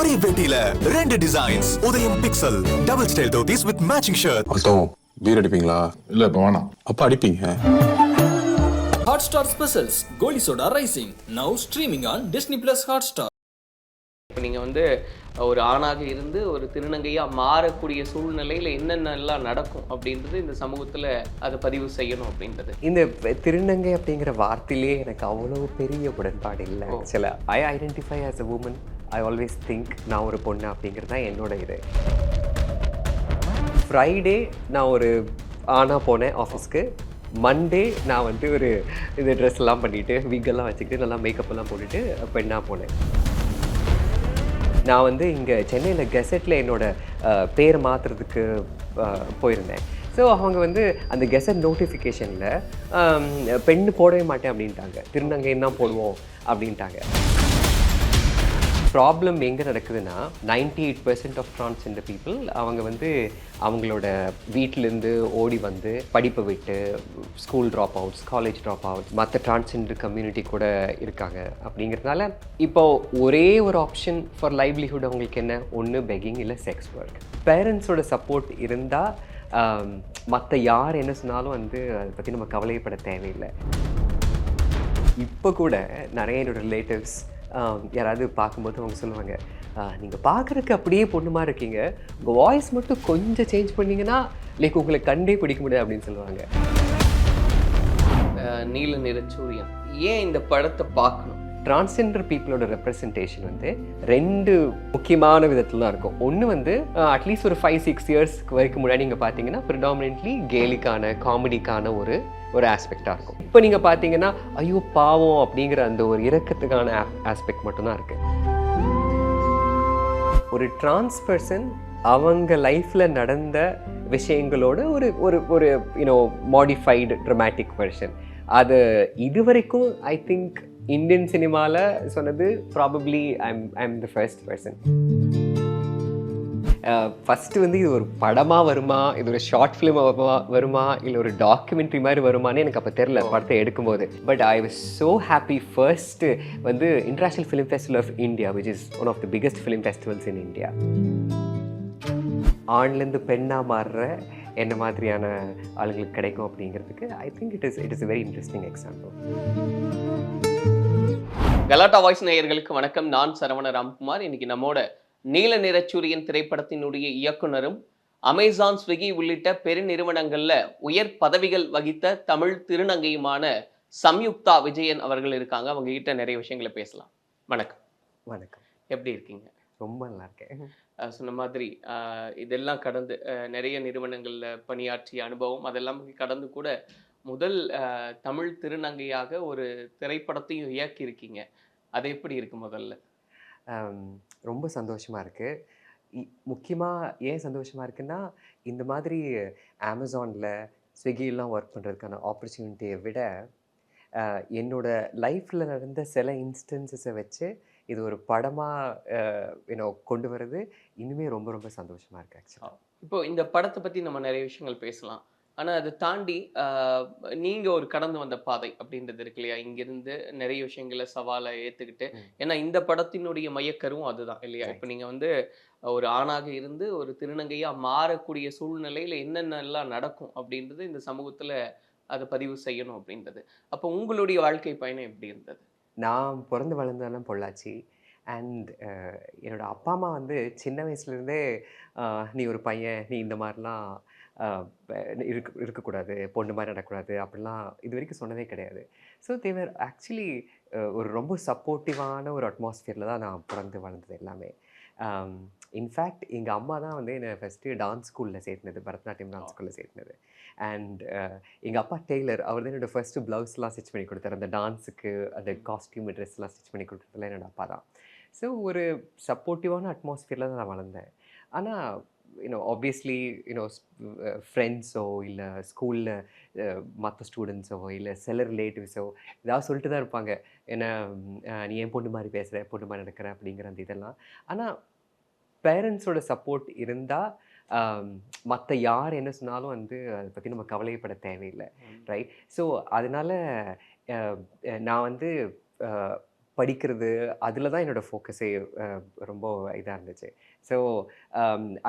ஒரே வேட்டியில 2 டிசைன்ஸ். உதயம் pixel double style dhotis with matching shirt. அர்த்தம் பீர் அடிப்பீங்களா? இல்ல இப்ப வேணாம். அப்ப அடிப்பீங்க. Hotstar Specials Goli Soda Rising now streaming on Disney Plus Hotstar. இப்போ நீங்கள் வந்து ஒரு ஆணாக இருந்து ஒரு திருநங்கையாக மாறக்கூடிய சூழ்நிலையில் என்னென்னலாம் நடக்கும் அப்படின்றது இந்த சமூகத்தில் அதை பதிவு செய்யணும் அப்படின்றது. இந்த திருநங்கை அப்படிங்கிற வார்த்தையிலே எனக்கு அவ்வளோ பெரிய உடன்பாடு இல்லை. ஆக்சுவலாக I identify as a woman. I always think நான் ஒரு பொண்ணு அப்படிங்கிறது தான் என்னோட இது. ஃப்ரைடே நான் ஒரு ஆணாக போனேன் ஆஃபீஸ்க்கு. மண்டே நான் வந்து ஒரு இந்த ட்ரெஸ் எல்லாம் பண்ணிவிட்டு விக்கெல்லாம் வச்சுக்கிட்டு நல்லா மேக்கப்லாம் போட்டுட்டு பெண்ணாக போனேன். நான் வந்து இங்கே சென்னையில் கெசட்டில் என்னோடய பேர் மாற்றுறதுக்கு போயிருந்தேன். ஸோ அவங்க வந்து அந்த கெசட் நோட்டிஃபிகேஷனில் பெண்ணு போடவே மாட்டேன் அப்படின்ட்டாங்க, திருநங்கைன்னு தான் போடுவோம் அப்படின்ட்டாங்க. ப்ராப்ளம் எங்கே நடக்குதுன்னா 98% ஆஃப் ட்ரான்ஸ்ஜெண்டர் பீப்புள் அவங்க வந்து அவங்களோட வீட்டிலேருந்து ஓடி வந்து படிப்பை விட்டு school drop outs, college drop outs, மற்ற ட்ரான்ஸ்ஜெண்டர் கம்யூனிட்டி கூட இருக்காங்க. அப்படிங்கிறதுனால இப்போது ஒரே ஒரு ஆப்ஷன் ஃபார் லைவ்லிஹுட் அவங்களுக்கு என்ன, ஒன்று பெக்கிங் இல்லை செக்ஸ் ஒர்க். பேரண்ட்ஸோட சப்போர்ட் இருந்தால் மற்ற யார் என்ன சொன்னாலும் வந்து அதை பற்றி நம்ம கவலைப்பட தேவையில்லை. இப்போ கூட நிறைய என்னோடய ரிலேட்டிவ்ஸ் யாராவது பார்க்கும்போது அவங்க சொல்லுவாங்க, நீங்கள் பார்க்குறதுக்கு அப்படியே பொண்ணு மாதிரி இருக்கீங்க, உங்கள் வாய்ஸ் மட்டும் கொஞ்சம் சேஞ்ச் பண்ணிங்கன்னா லைக் உங்களை கண்டே பிடிக்க முடியாது அப்படின்னு சொல்லுவாங்க. நீல நிற சூரியன் ஏன் இந்த படத்தை பார்க்கணும்? டிரான்ஸ்ஜெண்டர் பீப்புளோட ரெப்ரசன்டேஷன் வந்து 2 முக்கியமான விதத்தில் தான் இருக்கும். ஒன்று வந்து அட்லீஸ்ட் ஒரு 5-6 இயர்ஸ்க்கு வரைக்கும் முன்னாடி நீங்கள் பார்த்தீங்கன்னா ப்ரிடாமினென்ட்லி கேலிக்கான காமெடிக்கான ஒரு ஆஸ்பெக்டாக இருக்கும். இப்போ நீங்கள் பார்த்தீங்கன்னா ஐயோ பாவம் அப்படிங்கிற அந்த ஒரு இரக்கத்துக்கான ஆஸ்பெக்ட் மட்டும்தான் இருக்குது. ஒரு டிரான்ஸ் பர்சன் அவங்க லைஃப்பில் நடந்த விஷயங்களோட ஒரு மாடிஃபைடு ட்ரமாட்டிக் வெர்ஷன். அது இது வரைக்கும் ஐ திங்க் இந்தியன் சினிமாவில் சொன்னது probably I'm the first person. First வந்து இது ஒரு படமாக வருமா, இது ஒரு ஷார்ட் ஃபிலிம் வருமா, இல்லை ஒரு டாக்குமெண்ட்ரி மாதிரி வருமானு எனக்கு அப்போ தெரில படத்தை எடுக்கும்போது. But I was so happy. First வந்து international film festival of India, which is one of the biggest film festivals in India. ஆண்லேருந்து பெண்ணாக மாறுற என்ன மாதிரியான ஆளுங்களுக்கு கிடைக்கும் அப்படிங்கிறதுக்கு I think it is very interesting example. Galatta voice நேயர்களுக்கு வணக்கம். நான் சரவண ராம்குமார். இன்னைக்கு நம்மோட நீல நிறச்சூரியன் திரைப்படத்தினுடைய இயக்குனரும் அமேசான், ஸ்விக்கி உள்ளிட்ட பெருநிறுவனங்கள்ல உயர் பதவிகள் வகித்த தமிழ் திருநங்கையுமான சம்யுக்தா விஜயன் அவர்கள் இருக்காங்க. அவங்க கிட்ட நிறைய விஷயங்களை பேசலாம். வணக்கம். வணக்கம். எப்படி இருக்கீங்க? ரொம்ப நல்லா இருக்கேன். சொன்ன மாதிரி இதெல்லாம் கடந்து நிறைய நிறுவனங்களில் பணியாற்றிய அனுபவம் அதெல்லாம் கடந்து கூட முதல் தமிழ் திருநங்கையாக ஒரு திரைப்படத்தையும் இயக்கியிருக்கீங்க. அது எப்படி இருக்கு? முதல்ல ரொம்ப சந்தோஷமாக இருக்குது. முக்கியமாக ஏன் சந்தோஷமாக இருக்குன்னா, இந்த மாதிரி அமேசானில் ஸ்விக்கிலாம் ஒர்க் பண்ணுறதுக்கான ஆப்பர்ச்சுனிட்டியை விட என்னோடய லைஃப்பில் நடந்த சில இன்ஸ்டன்ஸஸை வச்சு இது ஒரு படமாக கொண்டு வர்றது இன்னுமே ரொம்ப ரொம்ப சந்தோஷமாக இருக்குது. ஆக்சுவலாக இப்போ இந்த படத்தை பற்றி நம்ம நிறைய விஷயங்கள் பேசலாம். ஆனால் அதை தாண்டி நீங்கள் ஒரு கடந்து வந்த பாதை அப்படின்றது இருக்கு இல்லையா? இங்கேருந்து நிறைய விஷயங்களை சவாலை ஏற்றுக்கிட்டு, ஏன்னா இந்த படத்தினுடைய மையக்கருவும் அதுதான் இல்லையா? இப்போ நீங்கள் வந்து ஒரு ஆணாக இருந்து ஒரு திருநங்கையாக மாறக்கூடிய சூழ்நிலையில் என்னென்னலாம் நடக்கும் அப்படின்றது இந்த சமூகத்தில் அதை பதிவு செய்யணும் அப்படின்றது. அப்போ உங்களுடைய வாழ்க்கை பயணம் எப்படி இருந்தது? நான் பிறந்து வளர்ந்ததெல்லாம் பொள்ளாச்சி. அண்ட் என்னோடய அப்பா அம்மா வந்து சின்ன வயசுலேருந்தே நீ ஒரு பையன், நீ இந்த மாதிரிலாம் இருக்கக்கூடாது, பொண்ணு மாதிரி நடக்கூடாது அப்படிலாம் இது வரைக்கும் சொன்னதே கிடையாது. ஸோ தேவர் ஆக்சுவலி ஒரு ரொம்ப சப்போர்ட்டிவான ஒரு அட்மாஸ்ஃபியரில் தான் நான் பிறந்து வளர்ந்தது எல்லாமே. இன்ஃபேக்ட் எங்கள் அம்மா தான் வந்து என்னை ஃபஸ்ட்டு டான்ஸ் ஸ்கூலில் சேர்த்துனது, பரதநாட்டியம் டான்ஸ் ஸ்கூலில் சேர்த்துனது. அண்ட் எங்கள் அப்பா டெய்லர், அவர் தான் என்னோடய ஃபஸ்ட்டு ப்ளவுஸ்லாம் ஸ்டிச் பண்ணி கொடுத்தாரு. அந்த டான்ஸுக்கு அந்த காஸ்டியூம் ட்ரெஸ்லாம் ஸ்டிச் பண்ணி கொடுத்ததுலாம் என்னோடய அப்பா தான். ஸோ ஒரு சப்போர்ட்டிவான அட்மாஸ்ஃபியரில் தான் நான் வளர்ந்தேன். ஆனால் ஆப்வியஸ்லி ஃப்ரெண்ட்ஸோ இல்லை ஸ்கூலில் மற்ற ஸ்டூடெண்ட்ஸோ இல்லை சில ரிலேட்டிவ்ஸோ ஏதாவது சொல்லிட்டு தான் இருப்பாங்க, ஏன்னா நீ ஏன் பொண்ணு மாதிரி பேசுகிற, பொண்ணு மாதிரி நடக்கிற அப்படிங்கிற அந்த இதெல்லாம். ஆனால் பேரண்ட்ஸோட சப்போர்ட் இருந்தால் மற்ற யார் என்ன சொன்னாலும் வந்து அதை பற்றி நம்ம கவலைப்பட தேவையில்லை, ரைட்? ஸோ அதனால் நான் வந்து படிக்கிறது அதில் தான் என்னோடய ஃபோக்கஸே ரொம்ப இதாக இருந்துச்சு. So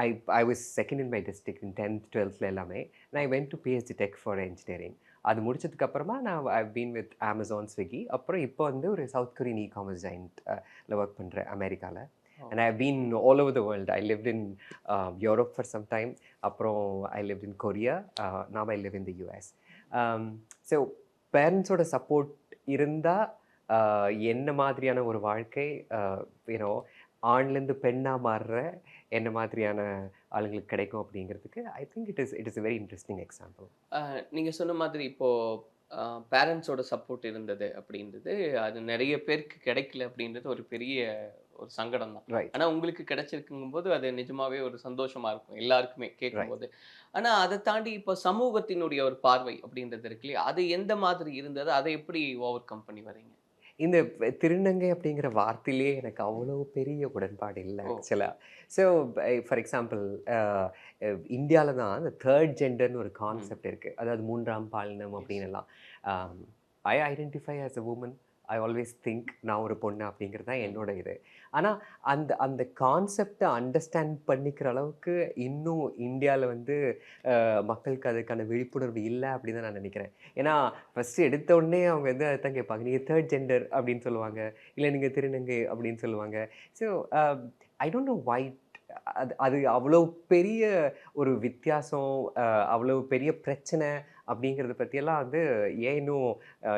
I I was second in my district in 10th 12th எல்லாமே. I went to PhD tech for engineering. அது முடிச்சதுக்கப்புறமா நான் I been with Amazon, Swiggy. அப்புறம் இப்போ வந்து ஒரு சவுத் கொரியன் இ-காமர்ஸ் ஜாயிண்ட்டில் ஒர்க் பண்ணுறேன் அமெரிக்காவில். And I have been all over the world. I lived in Europe for some time. அப்புறம் I lived in Korea. Now I live in the US. So பேரண்ட்ஸோட support இருந்தால் என்ன மாதிரியான ஒரு வாழ்க்கை you know ஆண்லேருந்து பெண்ணாக மாறுற என்ன மாதிரியான ஆளுங்களுக்கு கிடைக்கும் அப்படிங்கிறதுக்கு I think it is a very interesting example. நீங்கள் சொன்ன மாதிரி இப்போது பேரண்ட்ஸோட சப்போர்ட் இருந்தது அப்படின்றது அது நிறைய பேருக்கு கிடைக்கல அப்படின்றது ஒரு பெரிய ஒரு சங்கடம் தான். Right. ஆனால் உங்களுக்கு கிடைச்சிருக்குங்கும் போது அது நிஜமாவே ஒரு சந்தோஷமா இருக்கும் எல்லாருக்குமே கேட்கும்போது. ஆனால் அதை தாண்டி இப்போ சமூகத்தினுடைய ஒரு பார்வை அப்படின்றது இருக்கு இல்லையா, அது எந்த மாதிரி இருந்தது, அதை எப்படி ஓவர் கம் பண்ணி வரீங்க? இந்த திருநங்கை அப்படிங்கிற வார்த்தையிலே எனக்கு அவ்வளோ பெரிய உடன்பாடு இல்லை ஆக்சுவலாக. ஸோ ஃபார் எக்ஸாம்பிள் இந்தியாவில் தான் இந்த தேர்ட் ஜெண்டர்னு ஒரு கான்செப்ட் இருக்குது. அதாவது மூன்றாம் பாலினம் அப்படின்னு எல்லாம். I identify as a woman. I always think நான் ஒரு பொண்ணு அப்படிங்கிறது தான் என்னோட இது. ஆனால் அந்த கான்செப்டை அண்டர்ஸ்டாண்ட் பண்ணிக்கிற அளவுக்கு இன்னும் இந்தியாவில் வந்து மக்களுக்கு அதுக்கான விழிப்புணர்வு இல்லை அப்படின்னு தான் நான் நினைக்கிறேன். ஏன்னா ஃபஸ்ட்டு எடுத்த உடனே அவங்க வந்து அதை தான் கேட்பாங்க, நீங்கள் தேர்ட் ஜெண்டர் அப்படின்னு சொல்லுவாங்க, இல்லை நீங்கள் திருநங்கை அப்படின்னு சொல்லுவாங்க. So I don't know why அது அவ்வளோ பெரிய ஒரு வித்தியாசம், அவ்வளோ பெரிய பிரச்சனை அப்படிங்கிறத பற்றியெல்லாம் வந்து ஏன் இன்னும்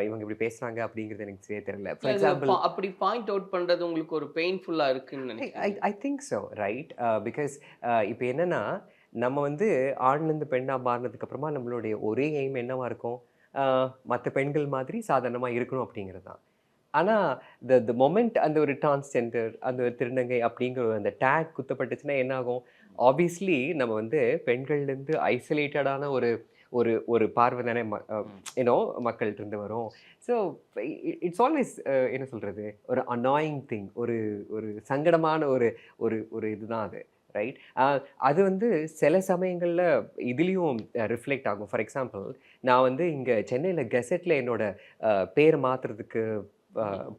இவங்க இப்படி பேசுகிறாங்க அப்படிங்கிறது எனக்கு சரியா தெரியல. ஃபார் எக்ஸாம்பிள் அப்படி பாயிண்ட் அவுட் பண்ணுறது உங்களுக்கு ஒரு பெயின்ஃபுல்லாக இருக்குன்னு நினைக்கிறேன். I think so right. Because இப்போ என்னென்னா நம்ம வந்து ஆண்லேருந்து பெண்ணாக மாறினதுக்கப்புறமா நம்மளுடைய ஒரே எய்ம் என்னவாக இருக்கும், மற்ற பெண்கள் மாதிரி சாதாரணமாக இருக்கணும் அப்படிங்கிறது தான். ஆனால் த மொமெண்ட் அந்த ஒரு டிரான்ஸ்ஜெண்டர் அந்த ஒரு திருநங்கை அப்படிங்கிற அந்த டேக் குத்தப்பட்டுச்சுன்னா என்ன ஆகும், ஆப்வியஸ்லி நம்ம வந்து பெண்கள்லேருந்து ஐசோலேட்டடான ஒரு ஒரு ஒரு பார்வை தானே ஏன்னோ மக்கள்கிட்ட இருந்து வரும். ஸோ இட்ஸ் ஆல்வேஸ் என்ன சொல்கிறது, ஒரு அனாயிங் திங், ஒரு ஒரு சங்கடமான ஒரு ஒரு ஒரு இதுதான் அது. ரைட். அது வந்து சில சமயங்களில் இதுலேயும் ரிஃப்ளெக்ட் ஆகும். ஃபார் எக்ஸாம்பிள் நான் வந்து இங்கே சென்னையில் கெசட்டில் என்னோட பேர் மாற்றுறதுக்கு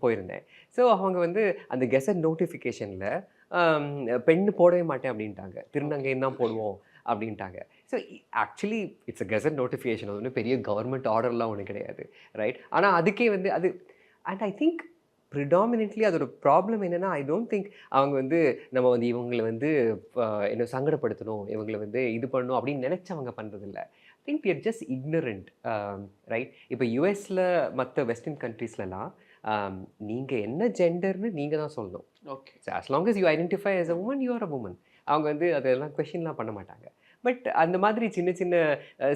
போயிருந்தேன். ஸோ அவங்க வந்து அந்த கெசட் நோட்டிஃபிகேஷனில் பெண்ணு போடவே மாட்டேன் அப்படின்ட்டாங்க, திருநங்கைன்னு தான் போடுவோம் அப்படின்ட்டாங்க. So actually it's a gazette notification. அது வந்து பெரிய கவர்மெண்ட் ஆர்டர்லாம் ஒன்றும் கிடையாது. ரைட். ஆனால் அதுக்கே வந்து அது அண்ட் ஐ திங்க் ப்ரிடாமினென்ட்லி அதோட ப்ராப்ளம் என்னென்னா, ஐ டோன்ட் திங்க் அவங்க வந்து நம்ம வந்து இவங்களை வந்து என்ன சங்கடப்படுத்தணும், இவங்களை வந்து இது பண்ணணும் அப்படின்னு நினச்சவங்க பண்ணுறதில்ல. I think we are just ignorant. Right. இப்போ யூஎஸில் மற்ற வெஸ்டர்ன் கண்ட்ரீஸ்லலாம் நீங்கள் என்ன ஜெண்டர்னு நீங்கள் தான் சொல்லணும். Okay. So as long as you identify as a woman, you are a woman. அவங்க வந்து அதெல்லாம் கொஷின்லாம் பண்ண மாட்டாங்க. பட் அந்த மாதிரி சின்ன சின்ன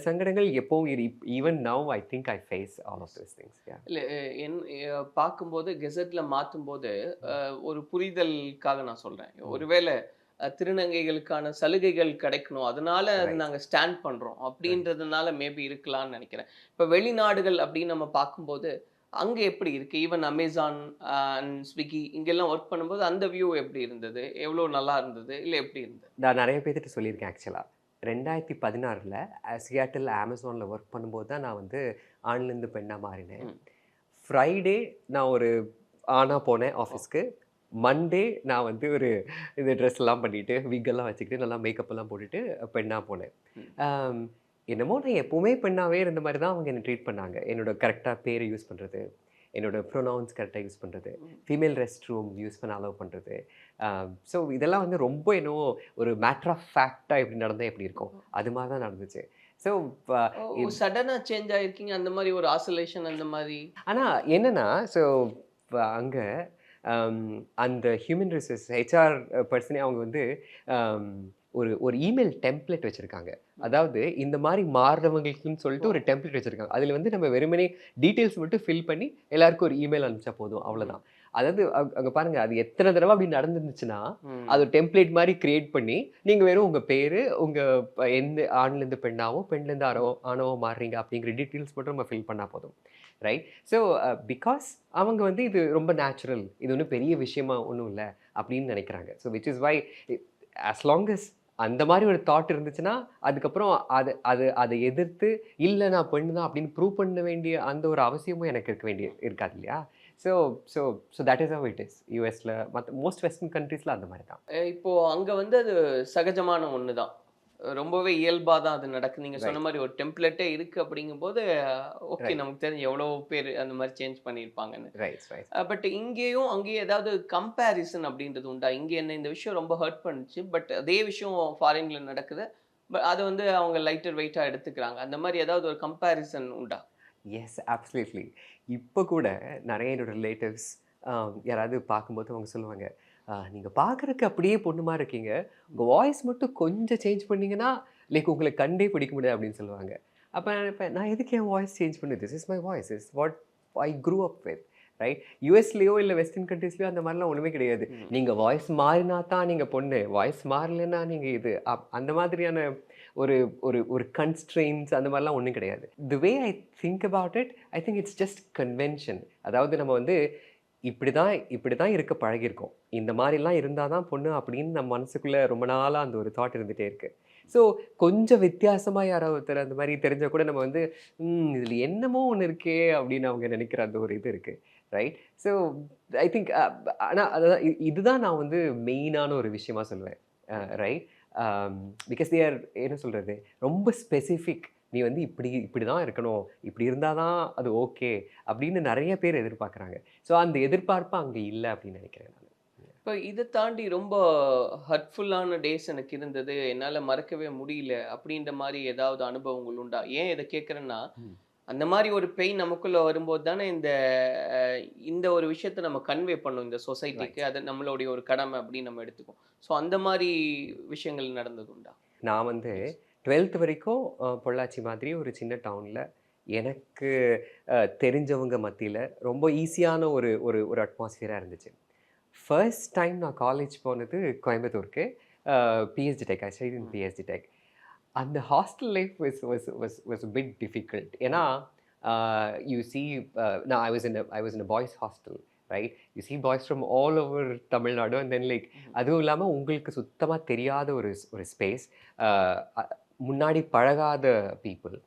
சங்கடங்கள் எப்போவும் even now I think I face all of this things. இல்லை பார்க்கும்போது கெசட்டில் மாற்றும்போது ஒரு புரிதலுக்காக நான் சொல்கிறேன், ஒருவேளை திருநங்கைகளுக்கான சலுகைகள் கிடைக்கணும், அதனால நாங்கள் ஸ்டாண்ட் பண்ணுறோம் அப்படின்றதுனால மேபி இருக்கலாம்னு நினைக்கிறேன். இப்போ வெளிநாடுகள் அப்படின்னு நம்ம பார்க்கும்போது அங்கே எப்படி இருக்குது, ஈவன் அமேசான் அண்ட் ஸ்விக்கி இங்கெல்லாம் ஒர்க் பண்ணும்போது அந்த வியூ எப்படி இருந்தது, எவ்வளோ நல்லா இருந்தது, இல்லை எப்படி இருந்தது? நான் நிறைய பேர்கிட்ட சொல்லியிருக்கேன் ஆக்சுவலாக. 2016 சியாட்டில் அமேசானில் ஒர்க் பண்ணும்போது தான் நான் வந்து ஆண்லேருந்து பெண்ணாக மாறினேன். ஃப்ரைடே நான் ஒரு ஆணாக போனேன் ஆஃபீஸ்க்கு. மண்டே நான் வந்து ஒரு இந்த ட்ரெஸ்லாம் பண்ணிவிட்டு விக்கெல்லாம் வச்சுக்கிட்டு நல்லா மேக்கப்பெல்லாம் போட்டுட்டு பெண்ணாக போனேன். என்னமோ நான் எப்போவுமே பெண்ணாகவே இருந்த மாதிரி தான் அவங்க என்னை ட்ரீட் பண்ணாங்க. என்னோட கரெக்டாக பேரை யூஸ் பண்ணுறது, என்னோடய ப்ரொனவுன்ஸ் கரெக்டாக யூஸ் பண்ணுறது, ஃபீமேல் ரெஸ்ட் ரூம் யூஸ் பண்ண அலோவ் பண்ணுறது. ஸோ இதெல்லாம் வந்து ரொம்ப என்னவோ ஒரு மேட்டர் ஆஃப் ஃபேக்டாக எப்படி நடந்தால் எப்படி இருக்கும் அது மாதிரி தான் நடந்துச்சு. ஸோ சடனாக சேஞ்ச் ஆகிருக்கீங்க அந்த மாதிரி ஒரு ஆசோலேஷன் அந்த மாதிரி. ஆனால் என்னென்னா ஸோ அங்கே அந்த ஹியூமன் ரிசோர்ஸ் ஹெச்ஆர் பர்சனே அவங்க வந்து ஒரு ஒரு இமெயில் டெம்ப்ளேட் வச்சுருக்காங்க. அதாவது இந்த மாதிரி மாறுறவங்களுக்குன்னு சொல்லிட்டு ஒரு டெம்ப்ளேட் வச்சுருக்காங்க. அதில் வந்து நம்ம வெறுமனே டீட்டெயில்ஸ் மட்டும் ஃபில் பண்ணி எல்லாருக்கும் ஒரு இமெயில் அனுப்பிச்சா போதும், அவ்வளோதான். அதாவது அங்கே பாருங்கள், அது எத்தனை தடவை அப்படி நடந்துருந்துச்சுன்னா அது ஒரு டெம்ப்ளேட் மாதிரி க்ரியேட் பண்ணி நீங்கள் வெறும் உங்கள் பேர், உங்கள் எந்த ஆண்லேருந்து பெண்ணாவோ பெண்லேருந்து ஆணவோ மாறுறீங்க அப்படிங்கிற டீட்டெயில்ஸ் மட்டும் நம்ம ஃபில் பண்ணால் போதும். ரைட். ஸோ பிகாஸ் அவங்க வந்து இது ரொம்ப நேச்சுரல், இது ஒன்றும் பெரிய விஷயமா ஒன்றும் இல்லை அப்படின்னு நினைக்கிறாங்க. So which is why as long as அந்த மாதிரி ஒரு தாட் இருந்துச்சுன்னா அதுக்கப்புறம் அதை எதிர்த்து இல்லை நான் பெண்ணு தான் அப்படின்னு ப்ரூவ் பண்ண வேண்டிய அந்த ஒரு அவசியமும் எனக்கு இருக்காது இல்லையா? So so so that is how it is யூஎஸில் மற்ற மோஸ்ட் வெஸ்டர்ன் கண்ட்ரீஸில் அந்த மாதிரி தான். இப்போ அங்க வந்து அது சகஜமான ஒண்ணுதான், ரொம்பவே இயல்பா தான் அது நடக்குது. நீங்க சொன்ன மாதிரி ஒரு டெம்ப்ளேட்டே இருக்கு அப்படிங்கும்போது ஓகே, நமக்கு தெரிஞ்சு எவ்வளோ பேர் அந்த மாதிரி சேஞ்ச் பண்ணியிருப்பாங்கன்னு. ரைட். பட் இங்கேயும் அங்கேயும் ஏதாவது கம்பேரிசன் அப்படின்றது உண்டா? இங்க என்ன இந்த விஷயம் ரொம்ப ஹர்ட் பண்ணுச்சு, பட் அதே விஷயம் ஃபாரின்ல நடக்குது, பட் அதை வந்து அவங்க லைட்டர் வெயிட்டா எடுத்துக்கிறாங்க. அந்த மாதிரி ஏதாவது ஒரு கம்பேரிசன் உண்டா? Yes, absolutely. இப்போ கூட நிறைய என்னோட ரிலேட்டிவ்ஸ் யாராவது பார்க்கும்போது அவங்க சொல்லுவாங்க, நீங்கள் பார்க்குறக்கு அப்படியே பொண்ணுமா இருக்கீங்க, உங்கள் வாய்ஸ் மட்டும் கொஞ்சம் சேஞ்ச் பண்ணிங்கன்னா லைக் உங்களை கண்டே பிடிக்க முடியாது அப்படின்னு சொல்லுவாங்க. அப்போ நான் நினைப்பேன், நான் எதுக்கு என் வாய்ஸ் சேஞ்ச் பண்ணு, this is my voice, is what I grew up with, right? யூஎஸ்லேயோ இல்லை வெஸ்டர்ன் கண்ட்ரீஸ்லையோ அந்த மாதிரிலாம் ஒன்றுமே கிடையாது. நீங்கள் வாய்ஸ் மாறினா தான் நீங்கள் பொண்ணு, வாய்ஸ் மாறலைன்னா நீங்கள் இது அந்த மாதிரியான ஒரு ஒரு ஒரு கன்ஸ்ட்ரெயின்ஸ் அந்த மாதிரிலாம் ஒன்றும் கிடையாது. The way I think about it, I think it's just convention. அதாவது நம்ம வந்து இப்படி தான் இருக்க பழகியிருக்கோம், இந்த மாதிரிலாம் இருந்தால் தான் பொண்ணு அப்படின்னு நம்ம மனசுக்குள்ளே ரொம்ப நாளாக அந்த ஒரு தாட் இருந்துகிட்டே இருக்குது. ஸோ கொஞ்சம் வித்தியாசமாக யாராவது ஒருத்தர் அந்த மாதிரி தெரிஞ்சால் கூட நம்ம வந்து இதில் என்னமோ ஒன்று இருக்கே அப்படின்னு அவங்க நினைக்கிற அந்த ஒரு இது இருக்குது, ரைட்? ஸோ ஐ திங்க் ஆனால் அதான் இதுதான் நான் வந்து மெயினான ஒரு விஷயமா சொல்லுவேன், ரைட்? பிகாஸ் தே ஆர் என்ன சொல்கிறது, ரொம்ப ஸ்பெசிஃபிக். நீ வந்து இப்படி தான் இருக்கணும், இப்படி இருந்தால் தான் அது ஓகே அப்படின்னு நிறைய பேர் எதிர்பார்க்குறாங்க. ஸோ அந்த எதிர்பார்ப்பு அங்கே இல்லை அப்படின்னு நினைக்கிறேன் நான். இப்போ இதை தாண்டி ரொம்ப ஹர்ட்ஃபுல்லான டேஸ் எனக்கு இருந்தது, என்னால் மறக்கவே முடியல அப்படின்ற மாதிரி ஏதாவது அனுபவங்கள் உண்டா? ஏன் இதை கேட்குறேன்னா, அந்த மாதிரி ஒரு பெயின் நமக்குள்ள வரும்போது தானே இந்த ஒரு விஷயத்தை நம்ம கன்வே பண்ணோம் இந்த சொசைட்டிக்கு, அது நம்மளுடைய ஒரு கடமை அப்படின்னு நம்ம எடுத்துக்கோம். ஸோ அந்த மாதிரி விஷயங்கள் நடந்தது உண்டா? நான் வந்து 12th வரைக்கும் பொள்ளாச்சி மாதிரி ஒரு சின்ன டவுனில் எனக்கு தெரிஞ்சவங்க மத்தியில் ரொம்ப ஈஸியான ஒரு ஒரு ஒரு அட்மாஸ்ஃபியராக இருந்துச்சு. ஃபர்ஸ்ட் டைம் நான் காலேஜ் போனது கோயம்புத்தூருக்கு, PST tech. I studied in PST tech. அந்த hostel life was a bit difficult. ஏன்னா you see, now I was in a boys hostel, right? You see boys from all over Tamil Nadu, and then like அதுவும் இல்லாமல் உங்களுக்கு சுத்தமாக தெரியாத ஒரு space, முன்னாடி பழகாத people,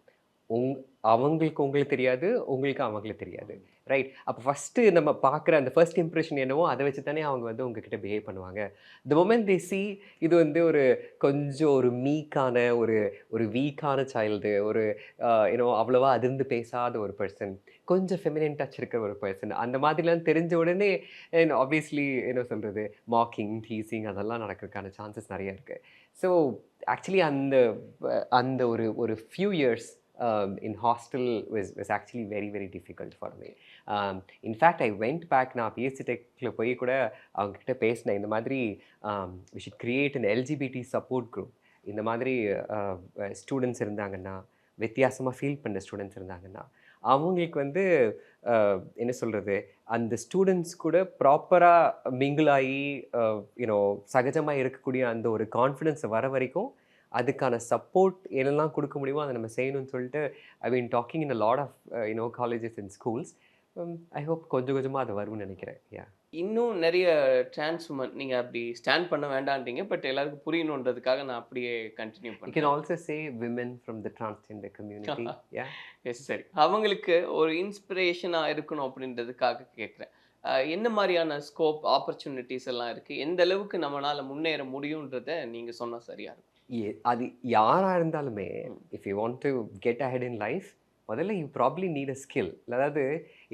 அவங்களுக்கு தெரியாது, உங்களுக்கு அவங்களுக்கு தெரியாது, ரைட்? அப்போ ஃபஸ்ட்டு நம்ம பார்க்குற அந்த ஃபர்ஸ்ட் இம்ப்ரெஷன் என்னவோ அதை வச்சு தானே அவங்க வந்து உங்ககிட்ட பிஹேவ் பண்ணுவாங்க. த மொமெண்ட் தே சி இது வந்து ஒரு கொஞ்சம் ஒரு மீக்கான ஒரு வீக்கான சைல்டு, ஒரு அவ்வளோவா அதிர்ந்து பேசாத ஒரு பர்சன், கொஞ்சம் ஃபெமினின் டச் இருக்கிற ஒரு பர்சன், அந்த மாதிரிலாம் தெரிஞ்ச உடனே ஆப்வியஸ்லி என்ன சொல்கிறது, மாக்கிங், டீசிங் அதெல்லாம் நடக்கிறதுக்கான சான்சஸ் நிறைய இருக்குது. ஸோ ஆக்சுவலி அந்த ஒரு few years in hostel was actually very very difficult for me. In fact I went back, நான் பிஎஸ்சி டெக்கில் போய் கூட அவங்கக்கிட்ட பேசினேன், இந்த மாதிரி we should create an LGBT support group. இந்த மாதிரி ஸ்டூடெண்ட்ஸ் இருந்தாங்கன்னா, வித்தியாசமாக ஃபீல் பண்ண ஸ்டூடெண்ட்ஸ் இருந்தாங்கன்னா, அவங்களுக்கு வந்து என்ன சொல்கிறது, அந்த ஸ்டூடெண்ட்ஸ் கூட ப்ராப்பராக மிங்கிள் ஆகி சகஜமாக இருக்கக்கூடிய அந்த ஒரு கான்ஃபிடென்ஸ் வர வரைக்கும் அதுக்கான சப்போர்ட் என்னெல்லாம் கொடுக்க முடியுமோ அதை நம்ம செய்யணும்னு சொல்லிட்டு I been talking in a lot of colleges and schools. I hope கொஞ்சம் கொஞ்சமாக அது வரும்னு நினைக்கிறேன். இன்னும் நிறைய ட்ரான்ஸ் உமன் நீங்கள் அப்படி ஸ்டாண்ட் பண்ண வேண்டான்றீங்க, பட் எல்லாருக்கும் புரியணுன்றதுக்காக நான் அப்படியே கண்டினியூ பண்ணேன். You can also say women from the transgender community. Yes, சரி. அவங்களுக்கு ஒரு இன்ஸ்பிரேஷனாக இருக்கணும் அப்படின்றதுக்காக கேட்குறேன். என்ன மாதிரியான ஸ்கோப், ஆப்பர்ச்சுனிட்டிஸ் எல்லாம் இருக்குது, எந்த அளவுக்கு நம்மளால் முன்னேற முடியுன்றதை நீங்கள் சொன்னால் சரியாக இருக்கும். அது யாராக இருந்தாலுமே, if you want to get ahead in life, முதல்ல you probably need a skill. அதாவது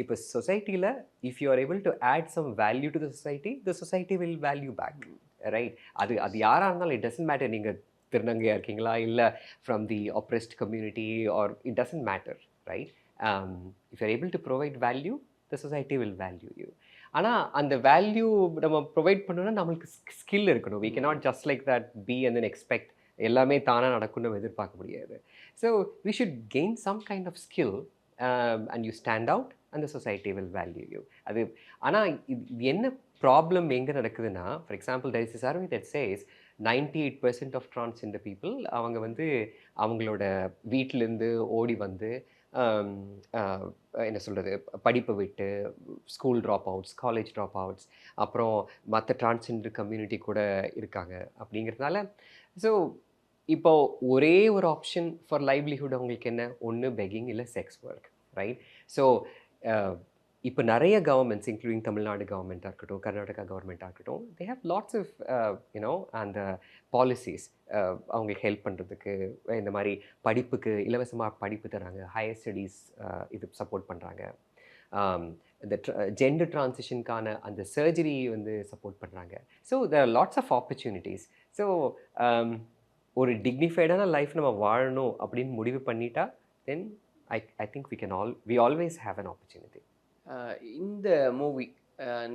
இப்போ சொசைட்டியில் if you are able to add some value to the society will value back, right? அது யாராக இருந்தாலும், இட் டசன்ட் மேட்டர் நீங்கள் திருநங்கையாக இருக்கீங்களா இல்லை from the oppressed community, or it doesn't matter, right? If you are able to provide value, the society will value you. ஆனால் அந்த value நம்ம ப்ரொவைட் பண்ணோன்னா நம்மளுக்கு ஸ்கில் இருக்கணும். We cannot just like that be and then expect எல்லாமே தானாக நடக்கும்னு நம்ம எதிர்பார்க்க முடியாது. So we should gain some kind of skill and you stand out and the society will value you. அது ஆனால் இது என்ன ப்ராப்ளம் எங்கே நடக்குதுன்னா, for example there is a survey that says 98% of transgender people அவங்க வந்து அவங்களோட வீட்டிலேருந்து ஓடி வந்து என்ன சொல்கிறது, படிப்பை விட்டு school drop outs, college drop outs, அப்புறம் மற்ற டிரான்ஸ்ஜெண்டர் கம்யூனிட்டி கூட இருக்காங்க. அப்படிங்கிறதுனால ஸோ இப்போ ஒரே ஒரு ஆப்ஷன் ஃபார் லைவ்லிஹுட் அவங்களுக்கு என்ன, ஒன்று பெக்கிங் இல்லை செக்ஸ் ஒர்க், ரைட்? ஸோ இப்போ நிறைய கவர்மெண்ட்ஸ் இன்க்ளூடிங் தமிழ்நாடு கவர்மெண்ட்டாக இருக்கட்டும், கர்நாடகா கவர்மெண்ட்டாக இருக்கட்டும், they have lots of you know அந்த பாலிசிஸ் அவங்களுக்கு ஹெல்ப் பண்ணுறதுக்கு. இந்த மாதிரி படிப்புக்கு இலவசமாக படிப்பு தராங்க, ஹையர் ஸ்டடீஸ் இது சப்போர்ட் பண்ணுறாங்க. இந்த ஜெண்டர் ட்ரான்சிஷனுக்கான அந்த சர்ஜரி வந்து சப்போர்ட் பண்ணுறாங்க. So there are lots of opportunities. So ஒரு டிக்னிஃபைடான லைஃப் நம்ம வாழணும் அப்படின்னு முடிவு பண்ணிட்டா then I think we always have an opportunity. இந்த மூவி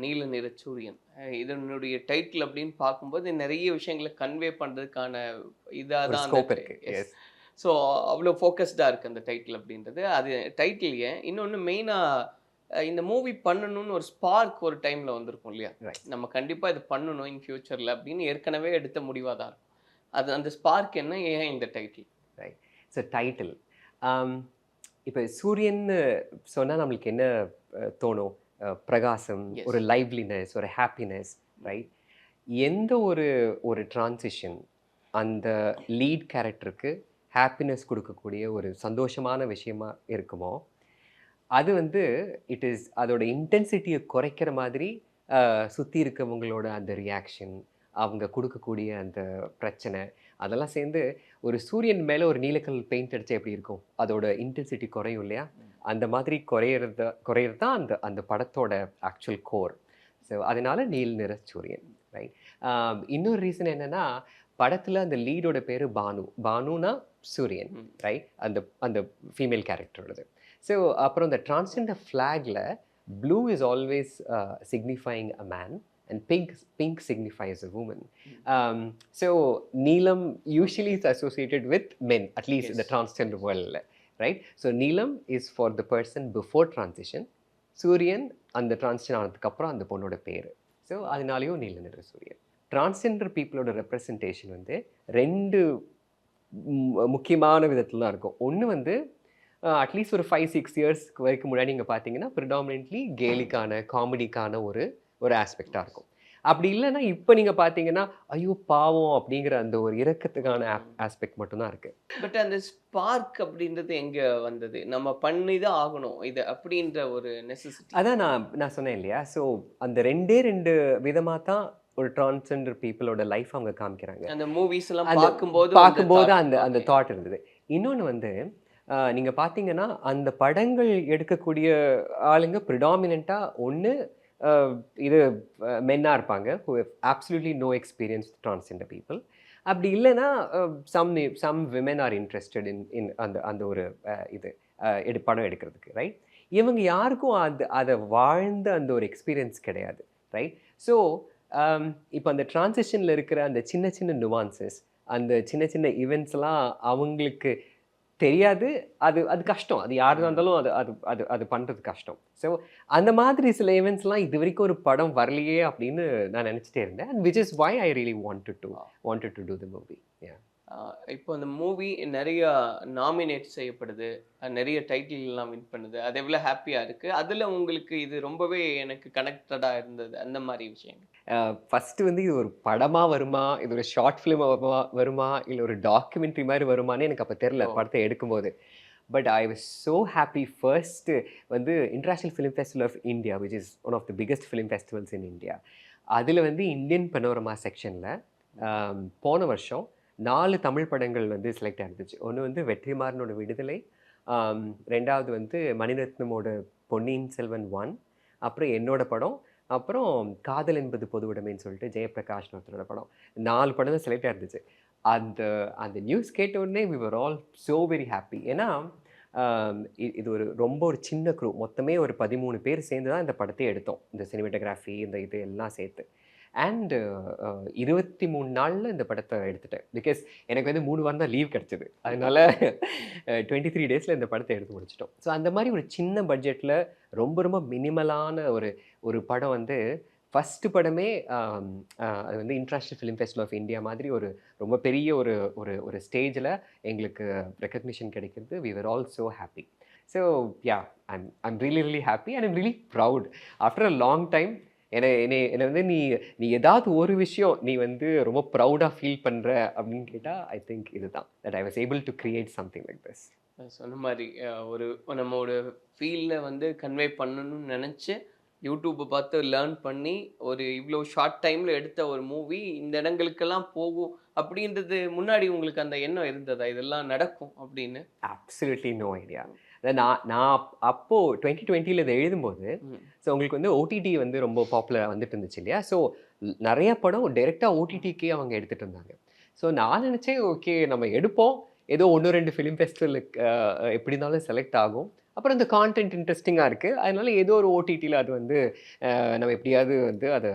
நீல நிற சூரியன் இதனுடைய டைட்டில் அப்படின்னு பார்க்கும்போது நிறைய விஷயங்களை கன்வே பண்ணுறதுக்கான இதாக தான் ஸ்கோப் இருக்குது. ஸோ அவ்வளோ ஃபோக்கஸ்டாக இருக்குது அந்த டைட்டில் அப்படின்றது. அது டைட்டில் ஏன் இன்னொன்று மெயினாக இந்த மூவி பண்ணணும்னு ஒரு ஸ்பார்க் ஒரு டைமில் வந்திருக்கும் இல்லையா, நம்ம கண்டிப்பாக இது பண்ணணும் இன் ஃபியூச்சரில் அப்படின்னு ஏற்கனவே எடுத்த முடிவாக தான் இருக்கும். அது அந்த ஸ்பார்க் என்ன, ஏன் இந்த டைட்டில்? ரைட். ஸோ டைட்டில் இப்போ சூரியன்னு சொன்னால் நம்மளுக்கு என்ன தோணும்? பிரகாசம், ஒரு லைவ்லினஸ், ஒரு ஹாப்பினஸ், ரைட்? எந்த ஒரு ட்ரான்சிஷன் அந்த லீட் கேரக்டருக்கு ஹாப்பினஸ் கொடுக்கக்கூடிய ஒரு சந்தோஷமான விஷயமா இருக்குமோ அது வந்து இட் இஸ் அதோட இன்டென்சிட்டியை குறைக்கிற மாதிரி சுற்றி இருக்கவங்களோட அந்த ரியாக்ஷன், அவங்க கொடுக்கக்கூடிய அந்த பிரச்சனை அதெல்லாம் சேர்ந்து ஒரு சூரியன் மேலே ஒரு நீலக்கல் பெயிண்ட் அடித்தா எப்படி இருக்கும், அதோட இன்டென்சிட்டி குறையும் இல்லையா? அந்த மாதிரி குறையிறது தான் அந்த படத்தோட ஆக்சுவல் கோர். ஸோ அதனால நீல் நிற சூரியன், ரைட்? இன்னொரு ரீசன் என்னென்னா படத்தில் அந்த லீடோட பேர் பானுனா சூரியன், ரைட்? அந்த ஃபீமேல் கேரக்டரோடது. ஸோ அப்புறம் இந்த டிரான்ஸ்ஜெண்டர் ஃப்ளாகில் blue is always signifying a man and pink signifies a woman. So Neelam usually is associated with men, at least in the transgender world, right? So Neelam is for the person before transition. Suryan and the transgender ஆனதுக்கு அப்புறம் அந்த பொண்ணோட பேர். So அதனாலேயும் நீல நிற சூரியன். Transgender பீப்புளோட representation வந்து ரெண்டு முக்கியமான விதத்தில் தான் இருக்கும். ஒன்று வந்து அட்லீஸ்ட் ஒரு 5-6 இயர்ஸ்க்கு வரைக்கும் முன்னாடி நீங்கள் பார்த்தீங்கன்னா ப்ரிடாமினென்ட்லி கேலிக்கான காமெடிக்கான ஒரு ஆஸ்பெக்டாக இருக்கும். அப்படி இல்லைன்னா இப்போ நீங்கள் பார்த்தீங்கன்னா ஐயோ பாவம் அப்படிங்கிற அந்த ஒரு இரக்கத்துக்கான ஆஸ்பெக்ட் மட்டும்தான் இருக்குது. பட் அந்த ஸ்பார்க் அப்படின்றது எங்கே வந்தது? நம்ம பண்ணி தான் ஆகணும் இது அப்படின்ற ஒரு நெசசிட்டி. அதான் நான் சொன்னேன் இல்லையா? ஸோ அந்த ரெண்டு விதமாக தான் ஒரு டிரான்ஸ்ஜெண்டர் பீப்புளோட லைஃப் அவங்க காமிக்கிறாங்க. அந்த மூவிஸ் எல்லாம் பார்க்கும்போது அந்த தாட் இருந்தது. இன்னொன்று வந்து நீங்கள் பார்த்தீங்கன்னா அந்த படங்கள் எடுக்கக்கூடிய ஆளுங்க ப்ரிடாமினெண்ட்டாக ஒன்று இது மென்னாக இருப்பாங்க who have absolutely no experience with transgender people. அப்படி இல்லைன்னா some women are interested in அந்த ஒரு இது படம் எடுக்கிறதுக்கு, ரைட்? இவங்க யாருக்கும் அதை வாழ்ந்த அந்த ஒரு எக்ஸ்பீரியன்ஸ் கிடையாது, ரைட்? ஸோ இப்போ அந்த டிரான்சிஷனில் இருக்கிற அந்த சின்ன நுவான்சஸ், அந்த சின்ன ஈவெண்ட்ஸ்லாம் அவங்களுக்கு தெரியாது. அது கஷ்டம். அது யாராக இருந்தாலும் அது பண்ணுறது கஷ்டம். ஸோ அந்த மாதிரி சில ஈவெண்ட்ஸ்லாம் இது வரைக்கும் ஒரு படம் வரலையே அப்படின்னு நான் நினச்சிட்டே இருந்தேன். And which is why I really wanted to do the movie. இப்போ அந்த மூவி நிறைய நாமினேட் செய்யப்படுது, நிறைய டைட்டில் எல்லாம் வின் பண்ணுது, அது எவ்வளோ ஹாப்பியாக இருக்குது. அதில் உங்களுக்கு இது ரொம்பவே எனக்கு கனெக்டடாக இருந்தது அந்த மாதிரி விஷயங்கள். ஃபஸ்ட்டு வந்து இது ஒரு படமாக வருமா, இது ஒரு ஷார்ட் ஃபிலிமாக வருமா, இல்லை ஒரு டாக்குமெண்ட்ரி மாதிரி வருமானு எனக்கு அப்போ தெரில படத்தை எடுக்கும்போது. But I was so happy. First வந்து international film festival of India which is one of the biggest film festivals in India. அதில் வந்து இந்தியன் பனோரமா செக்ஷனில் போன வருஷம் 4 தமிழ் படங்கள் வந்து செலக்ட் ஆகிருந்துச்சு. ஒன்று வந்து வெற்றிமாறனோட விடுதலை, ரெண்டாவது வந்து மணிரத்னமோட பொன்னியின் செல்வன் 1, அப்புறம் என்னோட படம், அப்புறம் காதல் என்பது பொது உடைமைன்னு சொல்லிட்டு ஜெயபிரகாஷ் ஒருத்தரோட படம். 4 படம் தான் செலக்ட் ஆகிருந்துச்சு. அந்த நியூஸ் கேட்ட உடனே we were all so very happy. ஏன்னா இது ரொம்ப ஒரு சின்ன குரூ, மொத்தமே ஒரு 13 பேர் சேர்ந்து தான் இந்த படத்தை எடுத்தோம். இந்த சினிமேட்டோகிராஃபி இது எல்லாம் சேர்த்து. அண்டு 23 நாளில் இந்த படத்தை எடுத்துட்டேன். பிகாஸ் எனக்கு வந்து 3 வாரம் தான் லீவ் கிடச்சிது. அதனால 23 டேஸில் இந்த படத்தை எடுத்து முடிச்சிட்டோம். ஸோ அந்த மாதிரி ஒரு சின்ன பட்ஜெட்டில் ரொம்ப மினிமலான ஒரு படம் வந்து ஃபஸ்ட்டு படமே அது வந்து international film festival of India மாதிரி ரொம்ப பெரிய ஒரு ஸ்டேஜில் எங்களுக்கு ரெக்கக்னிஷன் கிடைக்கிறது. We were all so happy. So ya, I'm really happy and I'm really proud. After a long time என்னை வந்து நீ ஏதாவது ஒரு விஷயம் நீ வந்து ரொம்ப ப்ரௌடாக ஃபீல் பண்ணுற அப்படின்னு கேட்டால் ஐ திங்க் இதுதான், that I was able to create something like this. சொன்ன மாதிரி ஒரு நம்மளோட ஃபீல்ட வந்து கன்வே பண்ணணும்னு நினச்சி யூடியூப்பை பார்த்து லேர்ன் பண்ணி ஒரு இவ்வளோ ஷார்ட் டைமில் எடுத்த ஒரு மூவி இந்த இடங்களுக்கெல்லாம் போகும் அப்படின்றது முன்னாடி உங்களுக்கு அந்த எண்ணம் இருந்ததா இதெல்லாம் நடக்கும் அப்படின்னு? Absolutely no idea. நான் அப்போது 2020 இதை எழுதும்போது ஸோ உங்களுக்கு வந்து ஓடிடி வந்து ரொம்ப பாப்புலராக வந்துட்டு இருந்துச்சு இல்லையா? ஸோ நிறைய படம் டைரெக்டாக ஓடிடிக்கே அவங்க எடுத்துகிட்டு இருந்தாங்க. ஸோ நான் நினச்சேன் ஓகே நம்ம எடுப்போம், ஏதோ 1-2 ஃபிலிம் ஃபெஸ்டிவலுக்கு எப்படி இருந்தாலும் செலக்ட் ஆகும், அப்புறம் இந்த கான்டென்ட் இன்ட்ரெஸ்டிங்காக இருக்குது, அதனால ஏதோ ஒரு ஓடிடியில் அது வந்து நம்ம எப்படியாவது வந்து அதை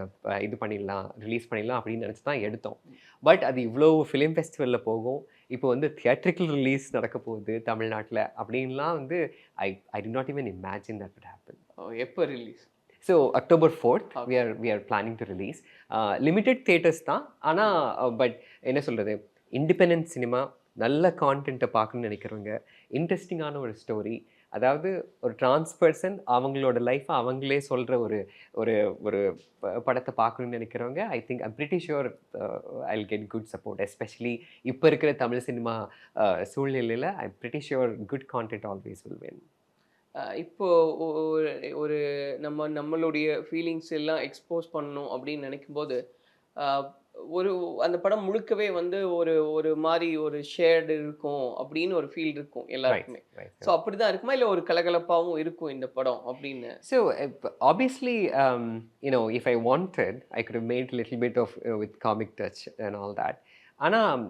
இது பண்ணிடலாம், ரிலீஸ் பண்ணிடலாம் அப்படின்னு நினச்சி தான் எடுத்தோம். பட் அது இவ்வளோ ஃபிலிம் ஃபெஸ்டிவலில் போகும், இப்போ வந்து தியேட்ரிக்கல் ரிலீஸ் நடக்க போகுது தமிழ்நாட்டில் அப்படின்லாம் வந்து I did not even imagine that would happen. எப்போ release? So October 4th we are planning to release. Limited theatres தான், ஆனால் பட் என்ன சொல்கிறது, இண்டிபெண்டன்ட் சினிமா, நல்ல கான்டென்ட்டை பார்க்கணுன்னு நினைக்கிறவங்க, இன்ட்ரெஸ்டிங்கான ஒரு ஸ்டோரி, அதாவது ஒரு ட்ரான்ஸ் பர்சன் அவங்களோட லைஃப்பை அவங்களே சொல்கிற ஒரு ஒரு ஒரு படத்தை பார்க்கணுன்னு நினைக்கிறவங்க, I think I'm pretty sure I will get good support. Especially இப்போ இருக்கிற தமிழ் சினிமா சூழ்நிலையில் I'm pretty sure good content always will win. இப்போ ஒரு நம்மளுடைய ஃபீலிங்ஸ் எல்லாம் எக்ஸ்போஸ் பண்ணணும் அப்படின்னு நினைக்கும்போது ஒரு அந்த படம் முழுக்கவே வந்து ஒரு மாதிரி ஒரு ஷேர்டு இருக்கும் அப்படின்னு ஒரு ஃபீல் இருக்கும் எல்லாருக்குமே. ஸோ அப்படிதான் இருக்குமா, இல்லை ஒரு கலகலப்பாகவும் இருக்கும் இந்த படம் அப்படின்னு? So obviously if I wanted I could have made a little bit of with comic touch and all that. ஆனால்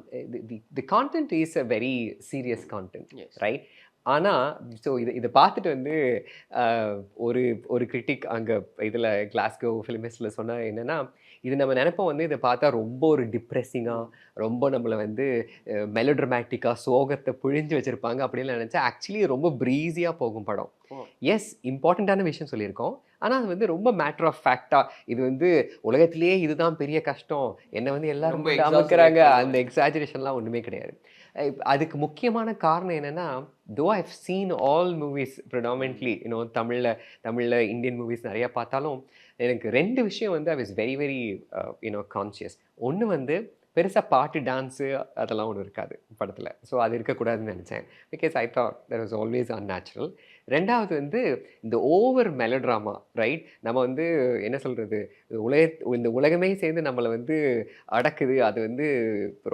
the content is a very serious content, right? ஆனால் ஸோ இதை பார்த்துட்டு வந்து ஒரு கிரிட்டிக் அங்கே இதில் கிளாஸ்கோ ஃபிலிம் ஃபெஸ்டிவலில் சொன்னால் என்னென்னா, இது நம்ம நினைப்போம் வந்து இதை பார்த்தா ரொம்ப ஒரு டிப்ரெஸிங்காக, ரொம்ப நம்மளை வந்து மெலோட்ரமேட்டிக்காக சோகத்தை புழிஞ்சு வச்சுருப்பாங்க அப்படின்னு நினச்சா ஆக்சுவலி ரொம்ப ப்ரீஸியாக போகும் படம். எஸ், இம்பார்ட்டண்ட்டான விஷயம் சொல்லியிருக்கோம், ஆனால் அது வந்து ரொம்ப மேட்டர் ஆஃப் ஃபேக்டாக, இது வந்து உலகத்திலேயே இதுதான் பெரிய கஷ்டம், என்னை வந்து எல்லாரும் அமைக்கிறாங்க, அந்த எக்ஸாஜரேஷன்லாம் ஒன்றுமே கிடையாது. அதுக்கு முக்கியமான காரணம் என்னென்னா, தோ I've seen all movies predominantly தமிழில் இந்தியன் மூவிஸ் நிறையா பார்த்தாலும் எனக்கு 2 விஷயம் வந்து I was very very conscious. ஒன்று வந்து பெருசாக பாட்டு டான்ஸு அதெல்லாம் ஒன்றும் இருக்காது படத்தில், ஸோ அது இருக்கக்கூடாதுன்னு நினச்சேன், because I thought that was always unnatural. 2வது வந்து இந்த ஓவர் மெலோட்ராமா, ரைட்? நம்ம வந்து என்ன சொல்கிறது, இந்த உலகமே சேர்ந்து நம்மளை வந்து அடக்குது, அது வந்து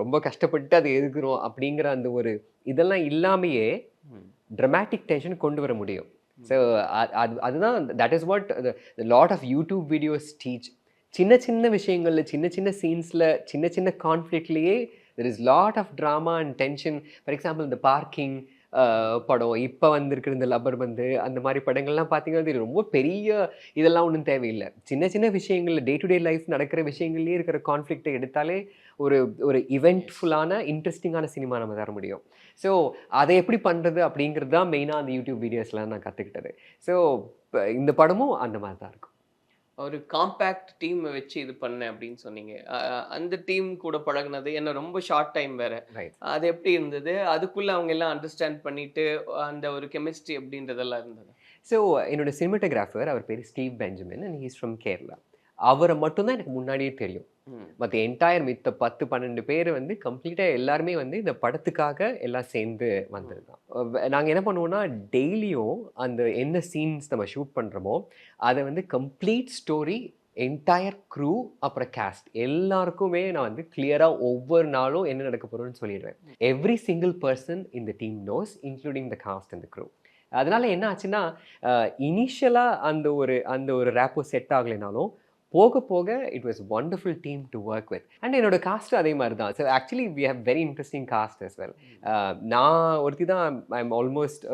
ரொம்ப கஷ்டப்பட்டு அதை எதுக்குறோம் அப்படிங்கிற அந்த ஒரு இதெல்லாம் இல்லாமையே ட்ரமாட்டிக் டென்ஷன் கொண்டு வர முடியும். ஸோ அதுதான் that is what lot of YouTube videos teach. சின்ன சின்ன விஷயங்களில், சின்ன சின்ன சீன்ஸில், சின்ன சின்ன கான்ஃப்ளிக்ட்லேயே there is lot of drama and tension. For example இந்த பார்க்கிங் படம், இப்போ வந்திருக்கிற இந்த லப்பர் பந்து, அந்த மாதிரி படங்கள்லாம் பார்த்தீங்கன்னா இது ரொம்ப பெரிய இதெல்லாம் ஒன்றும் தேவையில்லை. சின்ன சின்ன விஷயங்களில், டே டு டே லைஃப் நடக்கிற விஷயங்கள்லேயே இருக்கிற கான்ஃப்ளிக்டை எடுத்தாலே ஒரு இவெண்ட்ஃபுல்லான இன்ட்ரெஸ்டிங்கான சினிமா நம்ம தர முடியும். ஸோ அதை எப்படி பண்ணுறது அப்படிங்கிறது தான் மெயினாக அந்த யூடியூப் வீடியோஸ்லாம் நான் கற்றுக்கிட்டது. ஸோ இந்த படமும் அந்த மாதிரி தான் இருக்கும். ஒரு காம்பேக்ட் டீம் வச்சு இது பண்ணேன் அப்படின்னு சொன்னீங்க. அந்த டீம் கூட பழகுனது என்ன ரொம்ப ஷார்ட் டைம் வேற, அது எப்படி இருந்தது? அதுக்குள்ள அவங்க எல்லாம் அண்டர்ஸ்டாண்ட் பண்ணிட்டு அந்த ஒரு கெமிஸ்ட்ரி அப்படின்றதெல்லாம் இருந்தது. ஸோ என்னோட சினிமாட்டோகிராஃபர், அவர் பேர் Steve Benjamin and he's from Kerala. அவரை மட்டும்தான் எனக்கு முன்னாடியே தெரியும். மற்ற என்டையர் மித்த 10-12 பேர் வந்து கம்ப்ளீட்டாக எல்லாருமே வந்து இந்த படத்துக்காக எல்லாம் சேர்ந்து வந்தது தான். நாங்கள் என்ன பண்ணுவோம்னா, டெய்லியும் அந்த என்ன சீன்ஸ் நம்ம ஷூட் பண்ணுறோமோ அதை வந்து கம்ப்ளீட் ஸ்டோரி, என்டையர் க்ரூ, அப்புறம் கேஸ்ட் எல்லாருக்குமே நான் வந்து கிளியராக ஒவ்வொரு நாளும் என்ன நடக்க போகிறோன்னு சொல்லிடுவேன். Every single person in the team knows, including the cast and the crew. அதனால என்ன ஆச்சுன்னா, இனிஷியலாக அந்த ஒரு ரேப்போ செட் ஆகலைனாலும் போக போக it was wonderful team to work with. And என்னோட காஸ்ட்டும் அதே மாதிரி தான். So actually we have very interesting cast as well. நான் ஒருத்தி தான் I am almost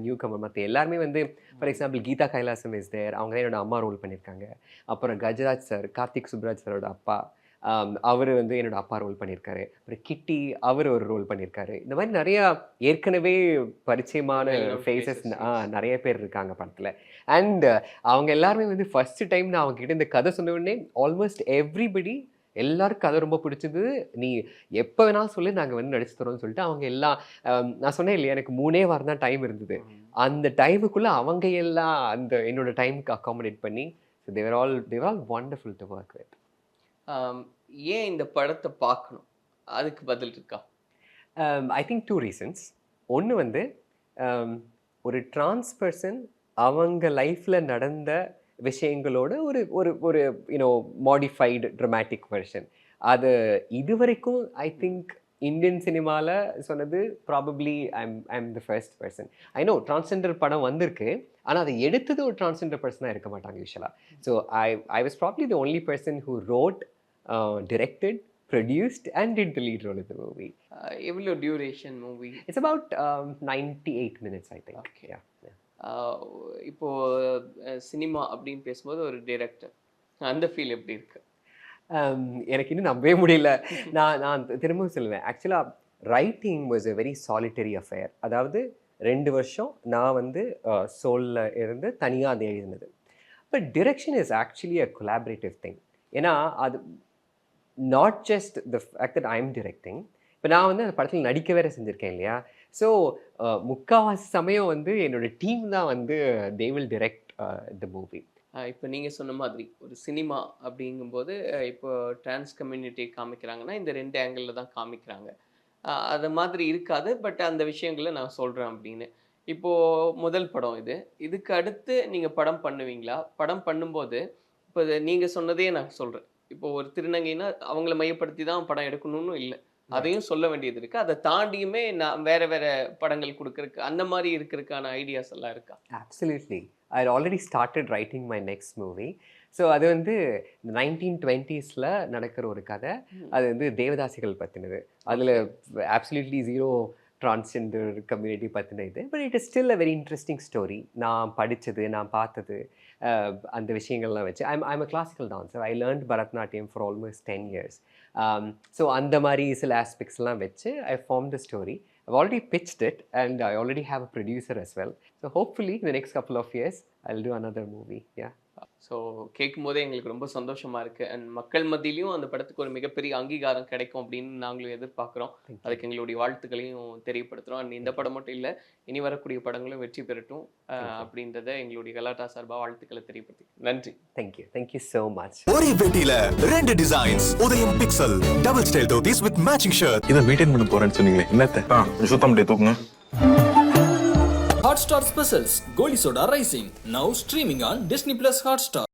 newcomer. மற்ற எல்லாருமே வந்து for example Geetha Kailasam is there, அவங்க தான் என்னோட அம்மா ரோல் பண்ணியிருக்காங்க. அப்புறம் கஜராஜ் சார், கார்த்திக் சுப்ராஜ் சாரோட அப்பா, அவர் வந்து என்னோட அப்பா ரோல் பண்ணியிருக்காரு. அப்புறம் கிட்டி, அவர் ஒரு ரோல் பண்ணியிருக்காரு. இந்த மாதிரி நிறையா ஏற்கனவே பரிச்சயமான ஃபேஸஸ் நிறைய பேர் இருக்காங்க படத்தில். அண்ட் அவங்க எல்லாருமே வந்து ஃபர்ஸ்ட் டைம் நான் அவங்ககிட்ட இந்த கதை சொன்ன உடனே ஆல்மோஸ்ட் எவ்ரிபடி எல்லாருக்கும் கதை ரொம்ப பிடிச்சது, நீ எப்போ வேணாலும் சொல்லி நாங்கள் வந்து நடிச்சு தரோம்னு சொல்லிட்டு அவங்க எல்லாம், நான் சொன்னேன் இல்லையா எனக்கு 3 வாரம் தான் டைம் இருந்தது, அந்த டைமுக்குள்ளே அவங்க எல்லாம் அந்த என்னோட டைமுக்கு அக்காமடேட் பண்ணி they were all wonderful to work with. ஏன் இந்த படத்தை பார்க்கணும், அதுக்கு பதில் இருக்கா? I think 2 reasons. ஒன்று வந்து ஒரு டிரான்ஸ் பர்சன் அவங்க லைஃப்பில் நடந்த விஷயங்களோட ஒரு ஒரு ஒரு யூனோ மாடிஃபைடு ட்ரமாட்டிக் வெர்ஷன். அது இதுவரைக்கும் ஐ திங்க் இந்தியன் சினிமாவில் சொன்னது probably I'm the first person. I know transgender படம் வந்திருக்கு, ஆனால் அதை எடுத்தது ஒரு டிரான்ஸ்ஜெண்டர் பர்சனாக இருக்க மாட்டாங்க யூஸ்வலாக. So I was probably the only person who wrote, directed, produced and did the lead role of the movie. எவ்வளோ duration movie? It's about 98 minutes, I think. Okay. Yeah. இப்போ சினிமா அப்படின்னு பேசும்போது ஒரு டைரக்டர், அந்த ஃபீல் எப்படி இருக்கு? எனக்கு இன்னும் நம்பவே முடியல. நான் திரும்பவும் சொல்லுவேன், ஆக்சுவலாக writing was a very solitary affair. அதாவது 2 வருஷம் நான் வந்து சோலில் இருந்து தனியாக அதை எழுதினது. But direction is actually a collaborative thing. ஏன்னா அது not just the fact that I am directing. இப்போ நான் வந்து அந்த படத்தில் நடிக்க வேற செஞ்சுருக்கேன் இல்லையா? ஸோ முக்கால்வாசி சமயம் வந்து என்னோடய டீம் தான் வந்து they will direct the movie. இப்போ நீங்கள் சொன்ன மாதிரி ஒரு சினிமா அப்படிங்கும்போது இப்போ டிரான்ஸ் கம்யூனிட்டி காமிக்கிறாங்கன்னா இந்த 2 ஆங்கிளில் தான் காமிக்கிறாங்க. அது மாதிரி இருக்காது, பட் அந்த விஷயங்களை நான் சொல்கிறேன் அப்படின்னு. இப்போது முதல் படம் இதுக்கு அடுத்து நீங்கள் படம் பண்ணுவீங்களா? படம் பண்ணும்போது இப்போ நீங்கள் சொன்னதே நான் சொல்கிறேன். இப்போ ஒரு திருநங்கைனா அவங்கள மையப்படுத்தி தான் படம் எடுக்கணும்னு இல்லை, அதையும் சொல்ல வேண்டியது இருக்குது. அதை தாண்டியுமே நான் வேறு வேறு படங்கள் கொடுக்குறதுக்கு அந்த மாதிரி இருக்கிறதுக்கான ஐடியாஸ் எல்லாம் இருக்கா? Absolutely. I had already started writing my next movie. So அது வந்து 1920s நடக்கிற ஒரு கதை. அது வந்து தேவதாசிகள் பற்றினது. அதில் absolutely zero டிரான்ஸ்ஜெண்டர் கம்யூனிட்டி பற்றின இது. But it is still a very interesting story. நான் படித்தது, நான் பார்த்தது, அந்த விஷயங்கள்லாம் வச்சு I'm a classical dancer. I learnt Bharatanatyam for almost 10 years. So அந்த மாதிரி சில ஆஸ்பெக்ட்ஸ்லாம் வச்சு I form the story. I've already pitched it and I already have a producer as well. So hopefully in the next couple of years I'll do another movie. Yeah. So கேட்கும் போதே எங்களுக்கு ரொம்ப சந்தோஷமாக இருக்குது. அண்ட் மக்கள் மத்தியிலையும் அந்த படத்துக்கு ஒரு மிகப்பெரிய அங்கீகாரம் கிடைக்கும் அப்படின்னு நாங்களும் எதிர்பார்க்குறோம். அதுக்கு எங்களுடைய வாழ்த்துக்களையும் தெரியப்படுத்துகிறோம். அண்ட் இந்த படம் மட்டும் இல்லை, இனி வரக்கூடிய படங்களும் வெற்றி பெறட்டும் அப்படின்றத எங்களுடைய கலாட்டா சார்பாக வாழ்த்துக்களை தெரியப்படுத்தி நன்றி. Thank you so much. ஒரே பெட்டியில 2 டிசைன்ஸ் உதயம் pixel double style dhotis with matching shirt. இதை மெயின்டைன் பண்ண போறேன்னு சொன்னீங்களே, என்னத்த சுத்தம் பண்ணி தூக்குங்க. Hotstar Specials Goli Soda Rising, now streaming on Disney Plus Hotstar.